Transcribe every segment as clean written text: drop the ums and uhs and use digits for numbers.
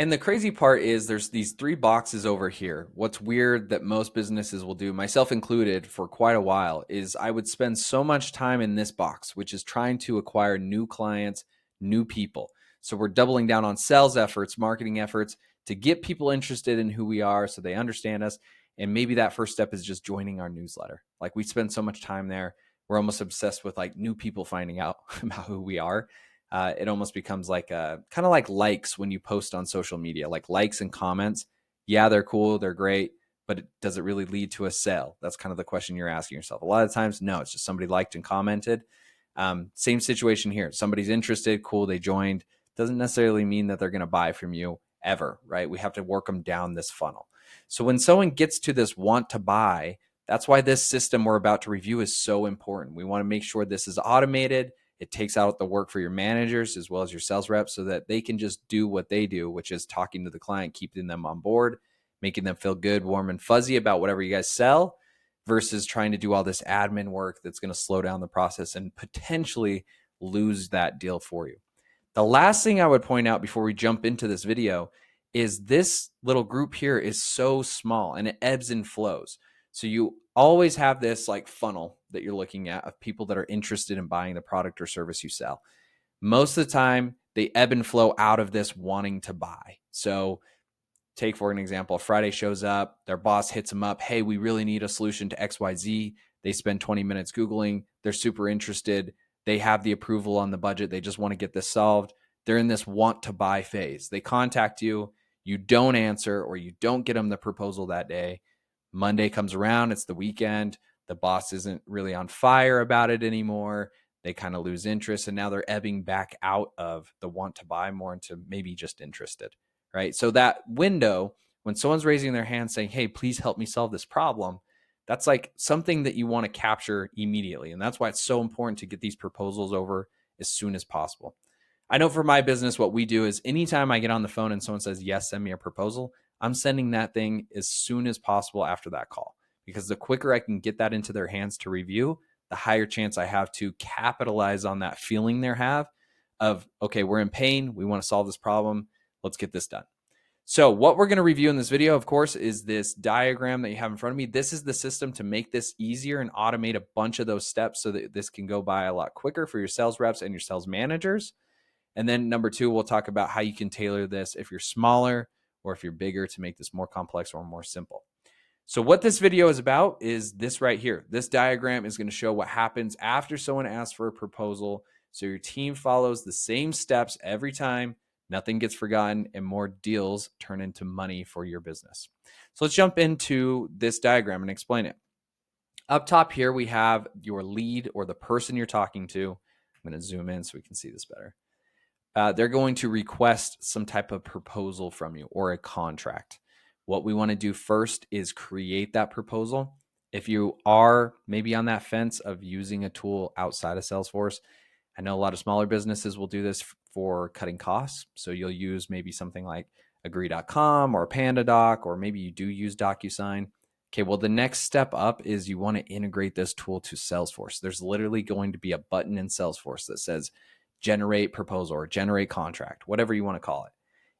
And the crazy part is there's these three boxes over here. What's weird that most businesses will do, myself included, for quite a while, is I would spend so much time in this box, which is trying to acquire new clients, new people. So we're doubling down on sales efforts, marketing efforts to get people interested in who we are so they understand us. And maybe that first step is just joining our newsletter. Like we spend so much time there. We're almost obsessed with like new people finding out about who we are. It almost becomes like a kind of like likes when you post on social media, like likes and comments. Yeah, they're cool, they're great, but does it really lead to a sale? That's kind of the question you're asking yourself. A lot of times, no, it's just somebody liked and commented. Same situation here. Somebody's interested, cool, they joined. Doesn't necessarily mean that they're going to buy from you ever, right? We have to work them down this funnel. So when someone gets to this want to buy, that's why this system we're about to review is so important. We want to make sure this is automated. It takes out the work for your managers as well as your sales reps so that they can just do what they do, which is talking to the client, keeping them on board, making them feel good, warm, and fuzzy about whatever you guys sell versus trying to do all this admin work that's going to slow down the process and potentially lose that deal for you. The last thing I would point out before we jump into this video is this little group here is so small and it ebbs and flows. So you always have this like funnel that you're looking at of people that are interested in buying the product or service you sell. Most of the time, they ebb and flow out of this wanting to buy. So take for an example, Friday shows up, their boss hits them up, hey, we really need a solution to XYZ. They spend 20 minutes Googling, they're super interested. They have the approval on the budget. They just want to get this solved. They're in this want to buy phase. They contact you, you don't answer, or you don't get them the proposal that day. Monday comes around, it's the weekend. The boss isn't really on fire about it anymore. They kind of lose interest, and now they're ebbing back out of the want to buy more into maybe just interested, right? So that window, when someone's raising their hand saying, hey, please help me solve this problem, that's like something that you want to capture immediately. And that's why it's so important to get these proposals over as soon as possible. I know for my business, what we do is anytime I get on the phone and someone says, yes, send me a proposal, I'm sending that thing as soon as possible after that call, because the quicker I can get that into their hands to review, the higher chance I have to capitalize on that feeling they have of, okay, we're in pain. We want to solve this problem. Let's get this done. So what we're going to review in this video, of course, is this diagram that you have in front of me. This is the system to make this easier and automate a bunch of those steps so that this can go by a lot quicker for your sales reps and your sales managers. And then number two, we'll talk about how you can tailor this if you're smaller or if you're bigger to make this more complex or more simple. So what this video is about is this right here. This diagram is going to show what happens after someone asks for a proposal. So your team follows the same steps every time. Nothing gets forgotten and more deals turn into money for your business. So let's jump into this diagram and explain it. Up top here, we have your lead or the person you're talking to. I'm going to zoom in so we can see this better. They're going to request some type of proposal from you or a contract. What we want to do first is create that proposal. If you are maybe on that fence of using a tool outside of Salesforce, I know a lot of smaller businesses will do this for cutting costs. So you'll use maybe something like agree.com or PandaDoc, or maybe you do use DocuSign. Okay, well, the next step up is you want to integrate this tool to Salesforce. There's literally going to be a button in Salesforce that says generate proposal or generate contract, whatever you want to call it.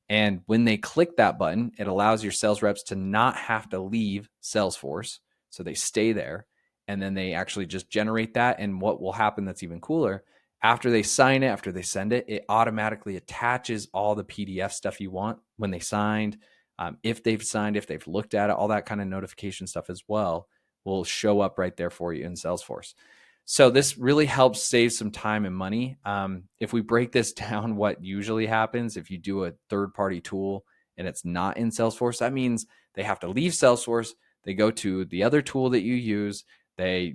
And when they click that button, it allows your sales reps to not have to leave Salesforce. So they stay there and then they actually just generate that. And what will happen that's even cooler, after they sign it, after they send it, it automatically attaches all the PDF stuff you want when they signed. If they've signed, if they've looked at it, all that kind of notification stuff as well will show up right there for you in Salesforce. So this really helps save some time and money. If we break this down, what usually happens if you do a third-party tool and it's not in Salesforce, that means they have to leave Salesforce. They go to the other tool that you use. They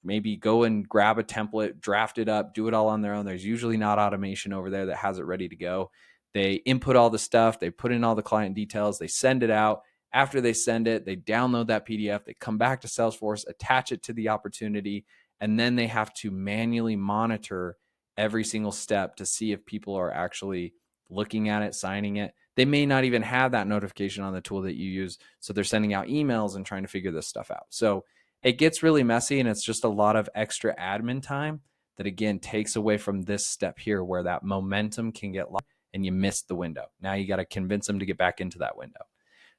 maybe go and grab a template, draft it up, do it all on their own. There's usually not automation over there that has it ready to go. They input all the stuff. They put in all the client details. They send it out. After they send it, they download that PDF. They come back to Salesforce, attach it to the opportunity, and then they have to manually monitor every single step to see if people are actually looking at it, signing it. They may not even have that notification on the tool that you use. So they're sending out emails and trying to figure this stuff out. So it gets really messy and it's just a lot of extra admin time that again takes away from this step here where that momentum can get lost and you missed the window. Now you got to convince them to get back into that window.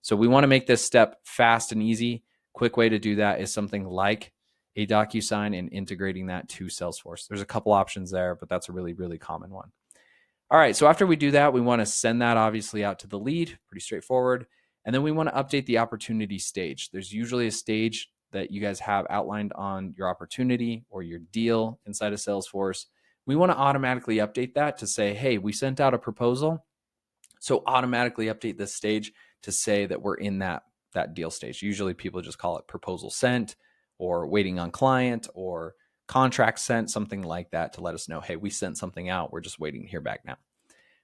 So we want to make this step fast and easy. Quick way to do that is something like a DocuSign and integrating that to Salesforce. There's a couple options there, but that's a really, really common one. All right, so after we do that, we want to send that obviously out to the lead, pretty straightforward. And then we want to update the opportunity stage. There's usually a stage that you guys have outlined on your opportunity or your deal inside of Salesforce. We want to automatically update that to say, hey, we sent out a proposal. So automatically update this stage to say that we're in that deal stage. Usually people just call it proposal sent or waiting on client or contract sent, something like that, to let us know, hey, we sent something out. We're just waiting to hear back now.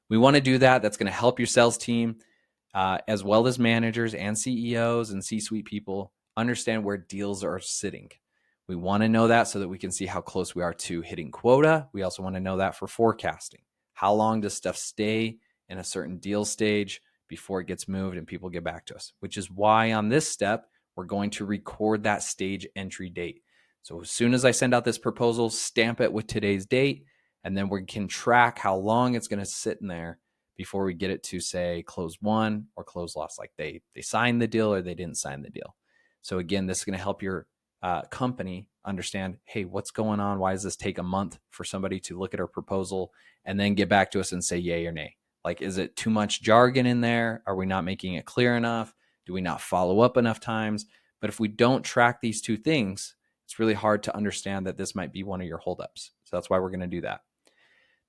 We want to do that. That's going to help your sales team, as well as managers and CEOs and C-suite people, understand where deals are sitting. We want to know that so that we can see how close we are to hitting quota. We also want to know that for forecasting. How long does stuff stay in a certain deal stage before it gets moved and people get back to us? Which is why on this step, we're going to record that stage entry date. So as soon as I send out this proposal, stamp it with today's date, and then we can track how long it's going to sit in there before we get it to, say, close won or close lost, like they signed the deal or they didn't sign the deal. So again, this is going to help your company understand, hey, what's going on? Why does this take a month for somebody to look at our proposal and then get back to us and say yay or nay? Like, is it too much jargon in there? Are we not making it clear enough? Do we not follow up enough times? But if we don't track these two things, it's really hard to understand that this might be one of your holdups. So that's why we're going to do that.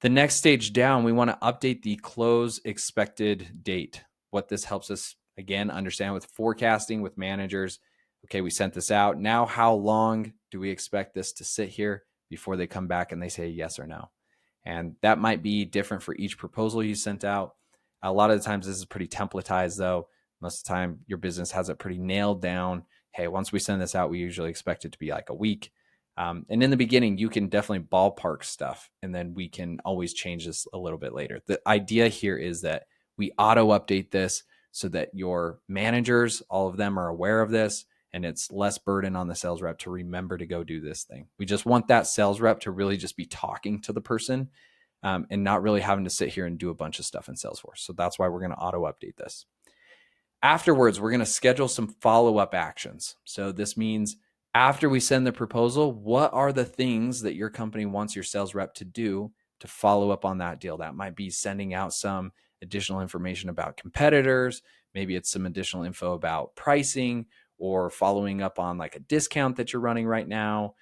The next stage down, we want to update the close expected date. What this helps us, again, understand with forecasting with managers. Okay, we sent this out. Now, how long do we expect this to sit here before they come back and they say yes or no? And that might be different for each proposal you sent out. A lot of the times this is pretty templatized, though. Most of the time your business has it pretty nailed down. Hey, once we send this out, we usually expect it to be like a week. And in the beginning, you can definitely ballpark stuff, and then we can always change this a little bit later. The idea here is that we auto update this so that your managers, all of them, are aware of this, and it's less burden on the sales rep to remember to go do this thing. We just want that sales rep to really just be talking to the person and not really having to sit here and do a bunch of stuff in Salesforce. So that's why we're going to auto update this. Afterwards, we're going to schedule some follow-up actions. So this means after we send the proposal, what are the things that your company wants your sales rep to do to follow up on that deal? That might be sending out some additional information about competitors. Maybe it's some additional info about pricing, or following up on like a discount that you're running right now,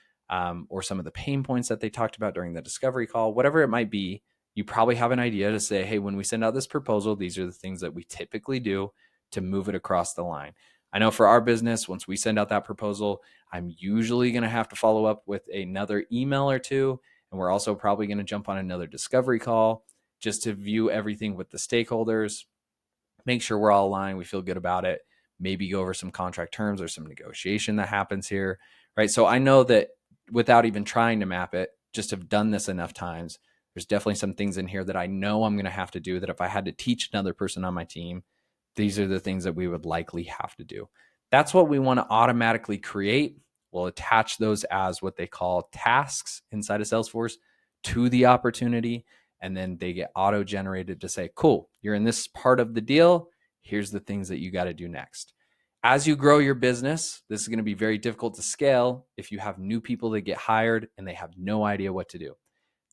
or some of the pain points that they talked about during the discovery call. Whatever it might be, you probably have an idea to say, hey, when we send out this proposal, these are the things that we typically do to move it across the line. I know for our business, once we send out that proposal, I'm usually going to have to follow up with another email or two. And we're also probably going to jump on another discovery call just to view everything with the stakeholders, make sure we're all aligned, we feel good about it, maybe go over some contract terms or some negotiation that happens here, right? So I know that without even trying to map it, just have done this enough times, there's definitely some things in here that I know I'm going to have to do that if I had to teach another person on my team, these are the things that we would likely have to do. That's what we want to automatically create. We'll attach those as what they call tasks inside of Salesforce to the opportunity, and then they get auto-generated to say, cool, you're in this part of the deal. Here's the things that you got to do next. As you grow your business, this is going to be very difficult to scale if you have new people that get hired and they have no idea what to do.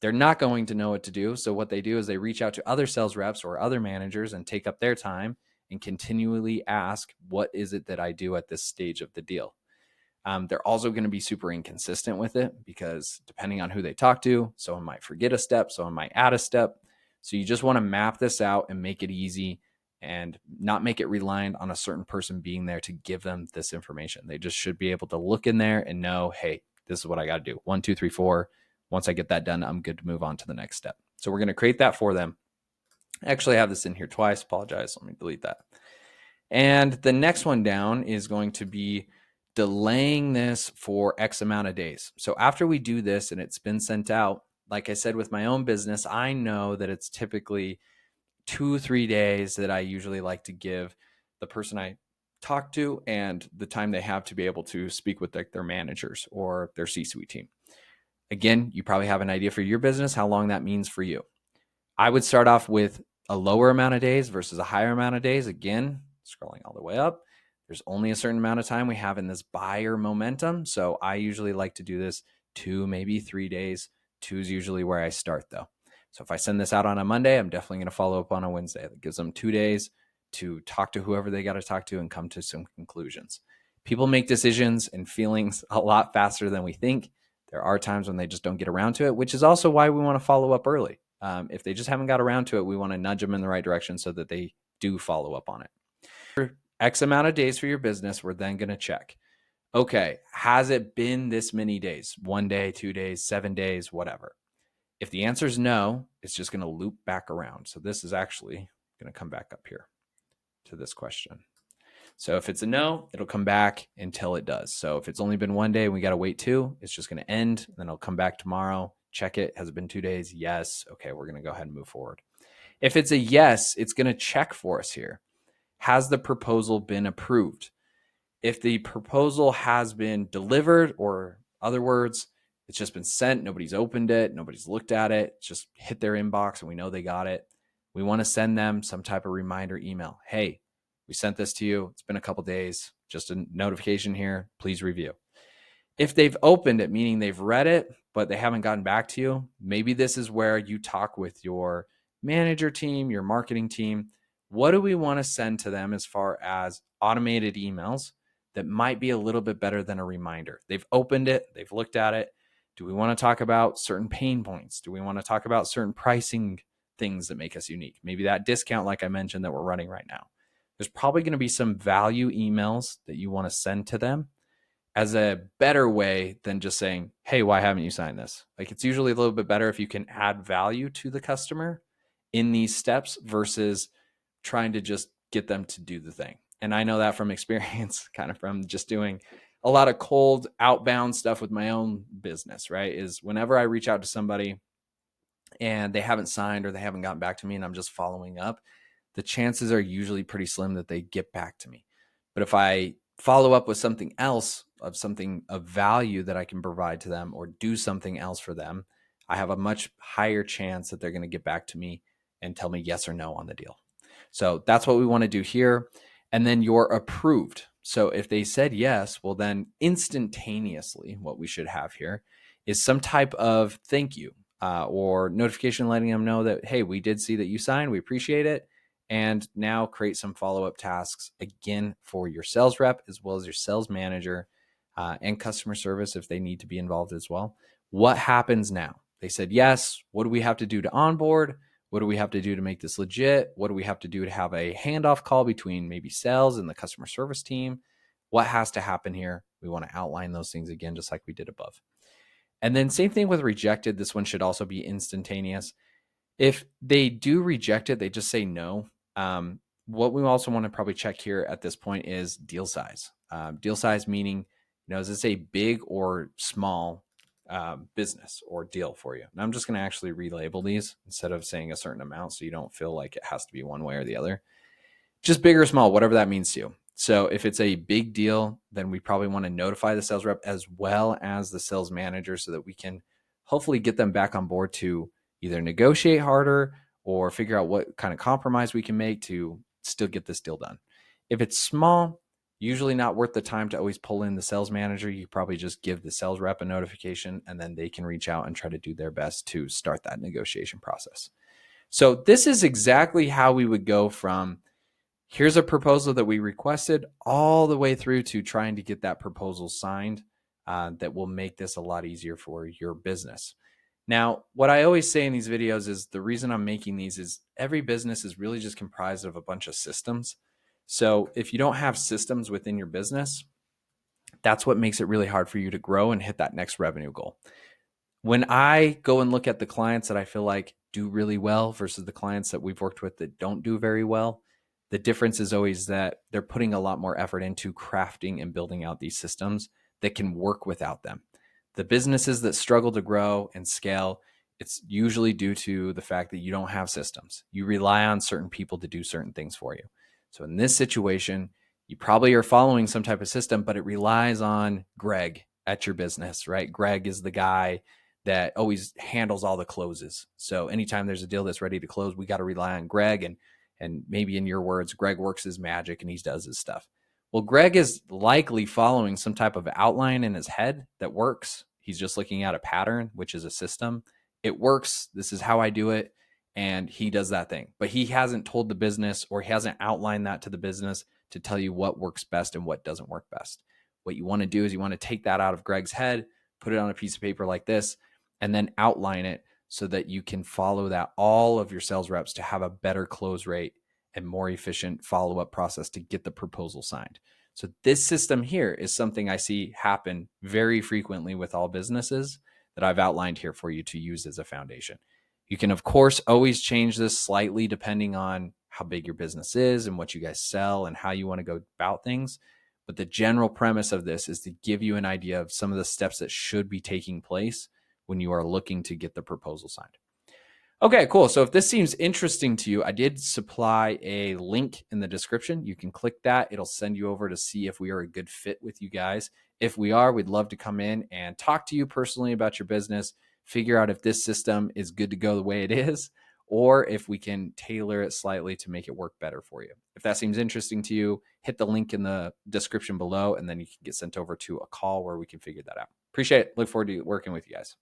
They're not going to know what to do. So what they do is they reach out to other sales reps or other managers and take up their time and continually ask, what is it that I do at this stage of the deal? They're also going to be super inconsistent with it because depending on who they talk to, someone might forget a step, someone might add a step. So you just want to map this out and make it easy and not make it reliant on a certain person being there to give them this information. They just should be able to look in there and know, hey, this is what I got to do. 1, 2, 3, 4. Once I get that done, I'm good to move on to the next step. So we're going to create that for them. Actually, I have this in here twice. Apologize. Let me delete that. And the next one down is going to be delaying this for X amount of days. So after we do this and it's been sent out, like I said, with my own business, I know that it's typically 2-3 days that I usually like to give the person I talk to and the time they have to be able to speak with their managers or their C-suite team. Again, you probably have an idea for your business, how long that means for you. I would start off with a lower amount of days versus a higher amount of days, again, scrolling all the way up, there's only a certain amount of time we have in this buyer momentum. So I usually like to do this 2, maybe 3 days. 2 is usually where I start though. So if I send this out on a Monday, I'm definitely going to follow up on a Wednesday. That gives them 2 days to talk to whoever they got to talk to and come to some conclusions. People make decisions and feelings a lot faster than we think. There are times when they just don't get around to it, which is also why we want to follow up early. If they just haven't got around to it, we want to nudge them in the right direction so that they do follow up on it. X amount of days for your business, we're then going to check. Okay, has it been this many days? 1 day, 2 days, 7 days, whatever. If the answer is no, it's just going to loop back around. So this is actually going to come back up here to this question. So if it's a no, it'll come back until it does. So if it's only been 1 day and we got to wait 2, it's just going to end. Then it'll come back tomorrow, check it. Has it been 2 days? Yes. Okay, we're going to go ahead and move forward. If it's a yes, it's going to check for us here. Has the proposal been approved? If the proposal has been delivered, or other words, it's just been sent, nobody's opened it, nobody's looked at it, it's just hit their inbox and we know they got it, we want to send them some type of reminder email. Hey, we sent this to you. It's been a couple days. Just a notification here. Please review. If they've opened it, meaning they've read it, but they haven't gotten back to you, maybe this is where you talk with your manager team, your marketing team. What do we want to send to them as far as automated emails that might be a little bit better than a reminder? They've opened it, they've looked at it. Do we want to talk about certain pain points? Do we want to talk about certain pricing things that make us unique? Maybe that discount, like I mentioned, that we're running right now. There's probably going to be some value emails that you want to send to them as a better way than just saying, hey, why haven't you signed this? Like, it's usually a little bit better if you can add value to the customer in these steps versus trying to just get them to do the thing. And I know that from experience, kind of from just doing a lot of cold outbound stuff with my own business, right? Is whenever I reach out to somebody and they haven't signed or they haven't gotten back to me and I'm just following up, the chances are usually pretty slim that they get back to me. But if I follow up with something else, of something of value that I can provide to them or do something else for them, I have a much higher chance that they're going to get back to me and tell me yes or no on the deal. So that's what we want to do here. And then you're approved. So if they said yes, well, then instantaneously, what we should have here is some type of thank you or notification letting them know that, hey, we did see that you signed. We appreciate it. And now create some follow-up tasks again for your sales rep as well as your sales manager and customer service if they need to be involved as well. What happens now? They said yes. What do we have to do to onboard? What do we have to do to make this legit? What do we have to do to have a handoff call between maybe sales and the customer service team? What has to happen here? We want to outline those things again, just like we did above. And then same thing with rejected. This one should also be instantaneous. If they do reject it, they just say no. What we also want to probably check here at this point is deal size. Deal size meaning, is this a big or small business or deal for you? And I'm just going to actually relabel these instead of saying a certain amount so you don't feel like it has to be one way or the other. Just big or small, whatever that means to you. So if it's a big deal, then we probably want to notify the sales rep as well as the sales manager so that we can hopefully get them back on board to either negotiate harder or figure out what kind of compromise we can make to still get this deal done. If it's small, usually not worth the time to always pull in the sales manager. You probably just give the sales rep a notification and then they can reach out and try to do their best to start that negotiation process. So this is exactly how we would go from here's a proposal that we requested all the way through to trying to get that proposal signed that will make this a lot easier for your business. Now, what I always say in these videos is the reason I'm making these is every business is really just comprised of a bunch of systems. So if you don't have systems within your business, that's what makes it really hard for you to grow and hit that next revenue goal. When I go and look at the clients that I feel like do really well versus the clients that we've worked with that don't do very well, the difference is always that they're putting a lot more effort into crafting and building out these systems that can work without them. The businesses that struggle to grow and scale, it's usually due to the fact that you don't have systems. You rely on certain people to do certain things for you. So in this situation, you probably are following some type of system, but it relies on Greg at your business, right? Greg is the guy that always handles all the closes. So anytime there's a deal that's ready to close, we got to rely on Greg. And maybe in your words, Greg works his magic and he does his stuff. Well, Greg is likely following some type of outline in his head that works. He's just looking at a pattern, which is a system. It works. This is how I do it. And he does that thing. But he hasn't told the business, or he hasn't outlined that to the business to tell you what works best and what doesn't work best. What you want to do is you want to take that out of Greg's head, put it on a piece of paper like this, and then outline it so that you can follow that all of your sales reps to have a better close rate and more efficient follow-up process to get the proposal signed. So this system here is something I see happen very frequently with all businesses that I've outlined here for you to use as a foundation. You can, of course, always change this slightly depending on how big your business is and what you guys sell and how you want to go about things. But the general premise of this is to give you an idea of some of the steps that should be taking place when you are looking to get the proposal signed. Okay, cool. So if this seems interesting to you, I did supply a link in the description. You can click that. It'll send you over to see if we are a good fit with you guys. If we are, we'd love to come in and talk to you personally about your business, figure out if this system is good to go the way it is, or if we can tailor it slightly to make it work better for you. If that seems interesting to you, hit the link in the description below, and then you can get sent over to a call where we can figure that out. Appreciate it. Look forward to working with you guys.